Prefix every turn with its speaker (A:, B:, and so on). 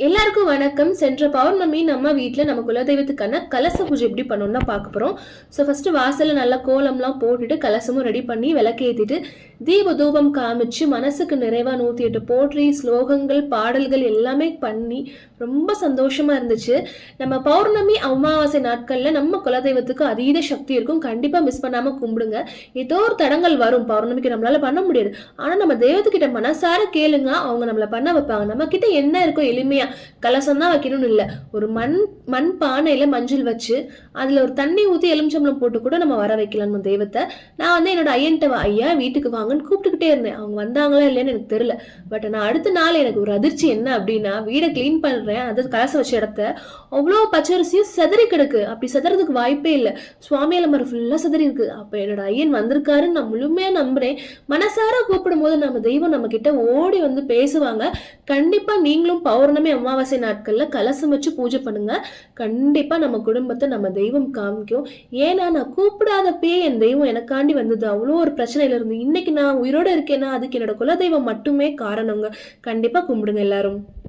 A: எல்லாருக்கும் வணக்கம். சென்ற பௌர்ணமி நம்ம வீட்டில் நம்ம குலதெய்வத்துக்கான கலச பூஜை எப்படி பண்ணணும்னா பார்க்க போகிறோம். ஸோ ஃபஸ்ட்டு வாசலில் நல்லா கோலம்லாம் போட்டுட்டு கலசமும் ரெடி பண்ணி விளக்கேற்றிட்டு தீப தூபம் காமிச்சு மனசுக்கு நிறைவாக 108 போற்றி ஸ்லோகங்கள் பாடல்கள் எல்லாமே பண்ணி ரொம்ப சந்தோஷமாக இருந்துச்சு. நம்ம பௌர்ணமி அமாவாசை நாட்களில் நம்ம குலதெய்வத்துக்கு அதீத சக்தி இருக்கும். கண்டிப்பாக மிஸ் பண்ணாமல் கும்பிடுங்க. ஏதோ ஒரு தடங்கள் வரும், பௌர்ணமிக்கு நம்மளால பண்ண முடியாது. ஆனால் நம்ம தெய்வத்துக்கிட்ட மனசார கேளுங்க, அவங்க நம்மளை பண்ண வைப்பாங்க. நம்ம கிட்ட என்ன இருக்கோ எளிமையா கலசம் தான் வைக்கணும்னு இல்லை, ஒரு மண் பானையில மஞ்சள் வச்சு அதுல ஒரு தண்ணி ஊற்றி எலுமிச்சம்பளம் போட்டு கூட நம்ம வர வைக்கலாம் நம்ம தெய்வத்தை. நான் என்னோட ஐயன்ட்ட ஐயா வீட்டுக்கு வாங்கன்னு கூப்பிட்டுக்கிட்டே இருந்தேன். அவங்க வந்தாங்களா இல்லைன்னு எனக்கு தெரியல. பட் நான் அடுத்த நாள் எனக்கு ஒரு அதிர்ச்சி என்ன அப்படின்னா, வீடை கிளீன் பண்றேன், அது கலசம் வச்ச இடத்த அவ்வளோ பச்சரிசியும் செதறி கிடக்கு. அப்படி செதறதுக்கு வாய்ப்பே இல்லை. சுவாமியால மரம் ஃபுல்லா செதறி இருக்கு. அப்ப என்னோட ஐயன் வந்திருக்காருன்னு நான் முழுமையா நம்புறேன். மனசார கூப்பிடும் போது நம்ம தெய்வம் நம்ம கிட்ட ஓடி வந்து பேசுவாங்க. கண்டிப்பா நீங்களும் பௌர்ணமி அமாவாசை நாட்கள்ல கலசம் வச்சு பூஜை பண்ணுங்க. கண்டிப்பா நம்ம குடும்பத்தை நம்ம தெய்வம் காமிக்கும். ஏன்னா நான் கூப்பிடாதப்பே என் தெய்வம் எனக்காண்டி வந்தது. அவ்வளோ ஒரு பிரச்சனையில இருந்து இன்னைக்கு நான் உயிரோட இருக்கேன்னா அதுக்கு என்னோட குலதெய்வம் மட்டுமே காரணங்க. கண்டிப்பா கும்பிடுங்க எல்லாரும்.